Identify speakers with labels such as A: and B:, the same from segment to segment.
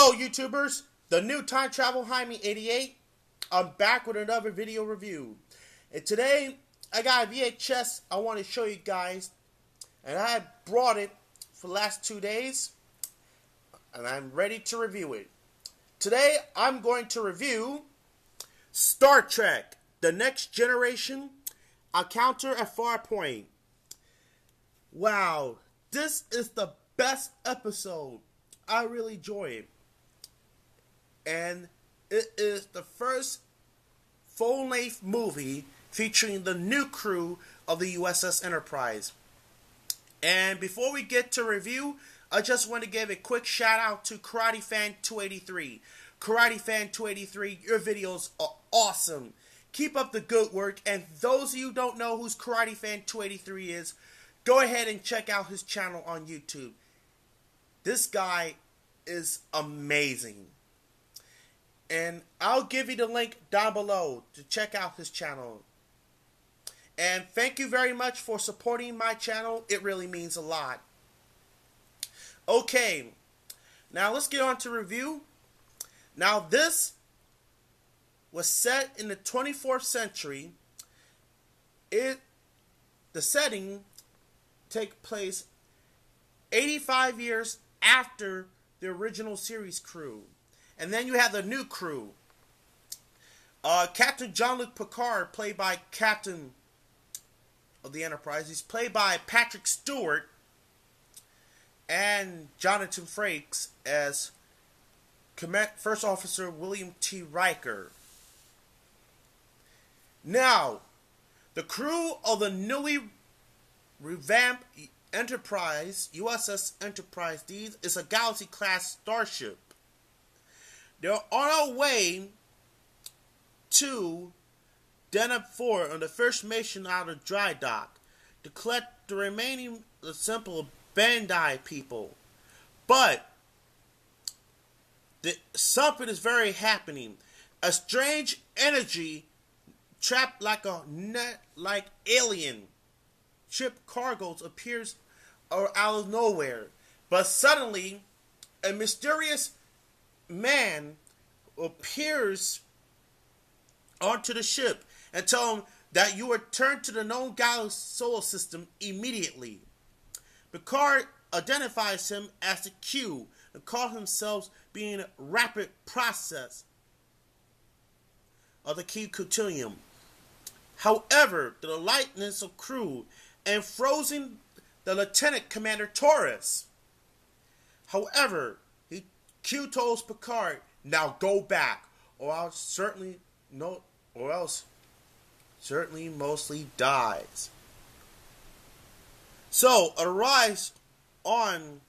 A: Hello YouTubers, the new Time Travel Jaime 88. I'm back with another video review. And today I got a VHS I want to show you guys. And I brought it for the last 2 days. And I'm ready to review it. Today I'm going to review Star Trek, The Next Generation, Encounter at Farpoint. Wow, this is the best episode. I really enjoy it. And it is the first full-length movie featuring the new crew of the USS Enterprise. And before we get to review, I just want to give a quick shout out to Karate Fan 283. Karate Fan 283, your videos are awesome. Keep up the good work. And those of you who don't know who Karate Fan 283 is, go ahead and check out his channel on YouTube. This guy is amazing. And I'll give you the link down below to check out his channel. And thank you very much for supporting my channel. It really means a lot. Okay, now let's get on to review. Now this was set in the 24th century. The setting takes place 85 years after the original series crew. And then you have the new crew. Captain Jean-Luc Picard, played by Captain of the Enterprise. He's played by Patrick Stewart. And Jonathan Frakes as First Officer William T. Riker. Now, the crew of the newly revamped Enterprise, USS Enterprise D, is a Galaxy-class starship. They're on our way to Deneb 4 on the first mission out of dry dock to collect the remaining simple Bandai people. But something is very happening. A strange energy trapped like alien ship cargoes appears out of nowhere. But suddenly a mysterious man appears onto the ship and tell him that you return to the known galaxy solar system immediately. Picard identifies him as the Q and calls himself being a rapid process of the Q continuum. However, the lightness of crew and frozen the Lieutenant Commander Torres. However, Q tells Picard, "Now go back, or else certainly mostly dies." So, arrives on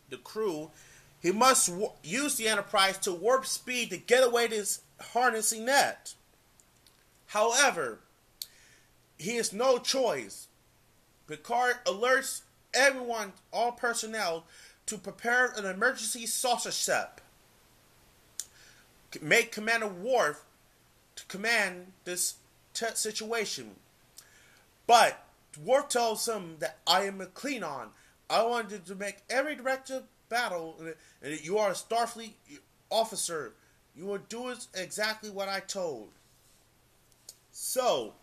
A: the crew. He must use the Enterprise to warp speed to get away to his harnessing net. However, he has no choice. Picard alerts everyone, all personnel, to prepare an emergency saucer step. Make Commander Worf to command this situation. But Worf tells him that I am a Klingon. I wanted to make every directive battle, and you are a Starfleet officer. You will do exactly what I told. So,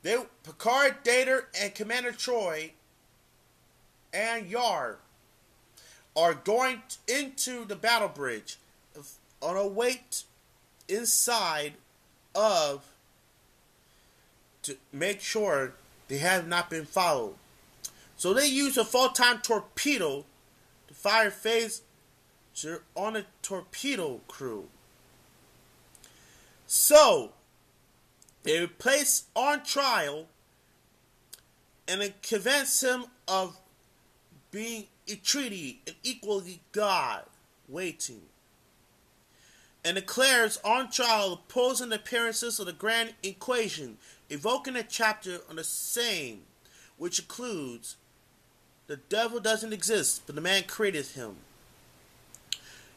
A: Picard, Data, and Commander Troy and Yar are going into the battle bridge on a wait inside of to make sure they have not been followed. So they use a photon torpedo to fire phaser on the torpedo crew. So they were placed on trial and it convinced him of being a treaty and equally God waiting, and declares on trial the pose and appearances of the Grand Equation, evoking a chapter on the same, which includes the devil doesn't exist, but the man created him.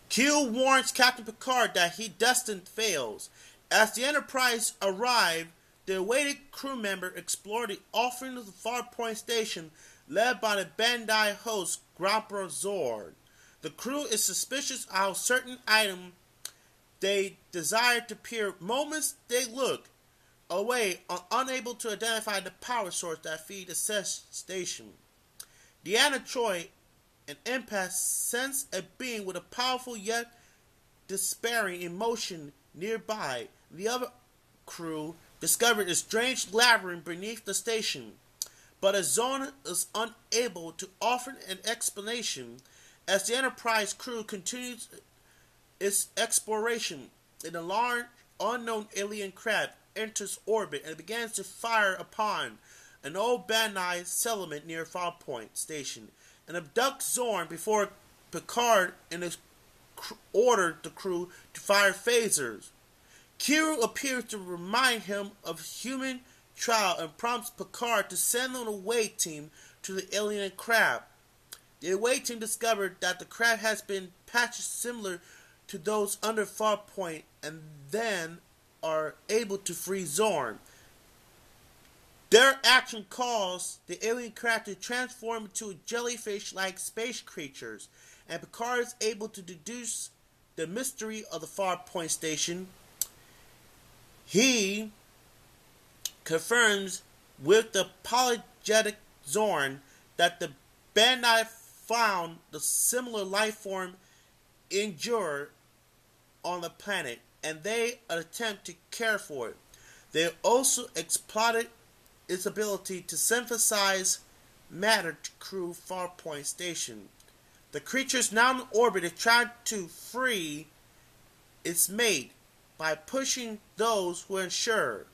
A: Q warns Captain Picard that he destined fails. As the Enterprise arrived, the awaited crew member explored the offering of the Farpoint station led by the Bandai host Gromper Zord. The crew is suspicious of how certain items they desire to appear. Moments they look away, are unable to identify the power source that feeds the station. Deanna Troy, an empath, senses a being with a powerful yet despairing emotion nearby. The other crew discovered a strange labyrinth beneath the station, but Azona is unable to offer an explanation. As the Enterprise crew continues its exploration, an alarmed unknown alien craft enters orbit and begins to fire upon an old Bandai settlement near Farpoint station and abduct Zorn before Picard and his ordered the crew to fire phasers. Q appears to remind him of human trial and prompts Picard to send an away team to the alien craft. The away team discovered that the craft has been patched similar to those under Farpoint and then are able to free Zorn. Their action caused the alien craft to transform into jellyfish-like space creatures, and Picard is able to deduce the mystery of the Farpoint station. He confirms with the apologetic Zorn that the Bandai found the similar life form endure on the planet, and they attempt to care for it. They also exploited its ability to synthesize matter to crew Farpoint station. The creatures now in orbit are trying to free its mate by pushing those who are insured.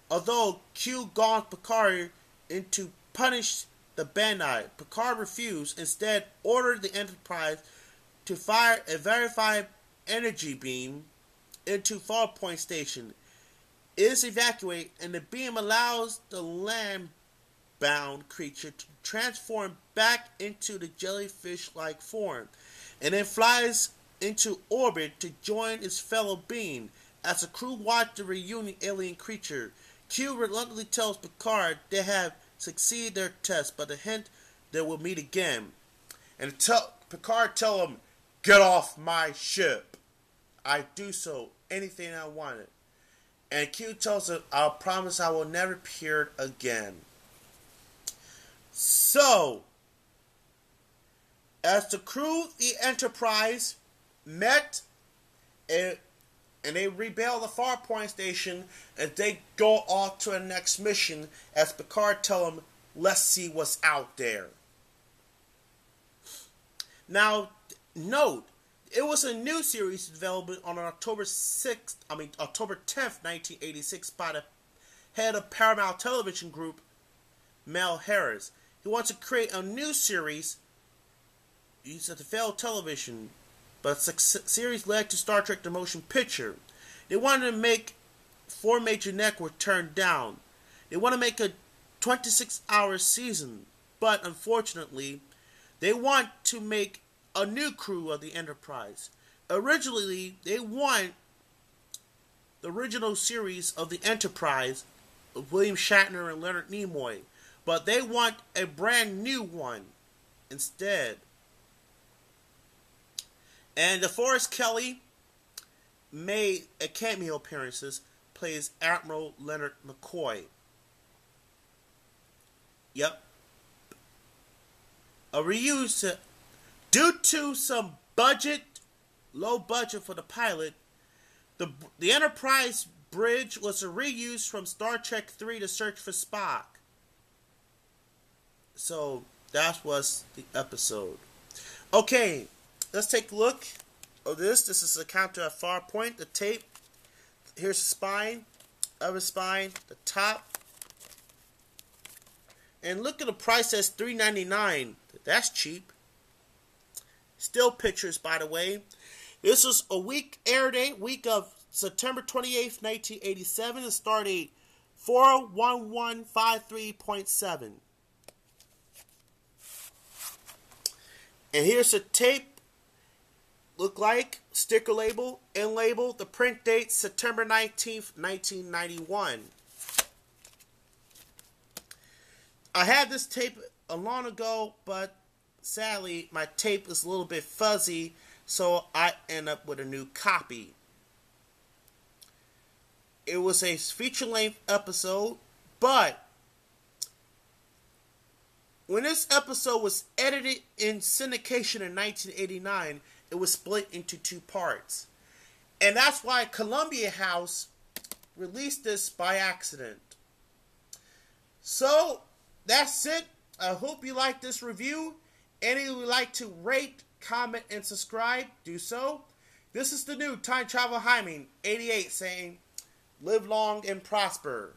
A: Although Q gaunts Picard into punish the Bandai, Picard refused, instead ordered the Enterprise to fire a verified energy beam into Farpoint station. It is evacuated, and the beam allows the land-bound creature to transform back into the jellyfish-like form, and then flies into orbit to join its fellow being. As the crew watch the reunion alien creature, Q reluctantly tells Picard they have succeeded their test, but a hint they will meet again. And Picard tells him, "Get off my ship. I do so anything I wanted." And Q tells him, "I'll promise I will never appear again." So, as the crew, the Enterprise, met and they rebel the Farpoint station, and they go off to the next mission as Picard tells them, "Let's see what's out there." Now, note, it was a new series developed on October 10th, 1986 by the head of Paramount Television Group, Mel Harris. He wants to create a new series. He said to fail television, but the series led to Star Trek The Motion Picture. They wanted to make 4 major networks turn down. They want to make a 26-hour season, but unfortunately, they want to make a new crew of the Enterprise. Originally, they want the original series of the Enterprise of William Shatner and Leonard Nimoy, but they want a brand new one instead. And DeForest Kelley made a cameo appearances, plays Admiral Leonard McCoy. Yep. A reuse. Due to some low budget for the pilot, the Enterprise bridge was a reuse from Star Trek 3 to Search for Spock. So, that was the episode. Okay, let's take a look at this. This is a counter at Farpoint, the tape. Here's the spine, other spine, the top. And look at the price, that's $3.99. That's cheap. Still pictures, by the way. This was a air date, week of September 28th, 1987, and start date 41153.7. And here's the tape. Look like sticker label and label. The print date September 19th, 1991. I had this tape a long ago, but sadly, my tape is a little bit fuzzy, so I end up with a new copy. It was a feature-length episode, but when this episode was edited in syndication in 1989, it was split into 2 parts. And that's why Columbia House released this by accident. So, that's it. I hope you like this review. Any of you would like to rate, comment, and subscribe, do so. This is the new Time Travel Hyman 88 saying, live long and prosper.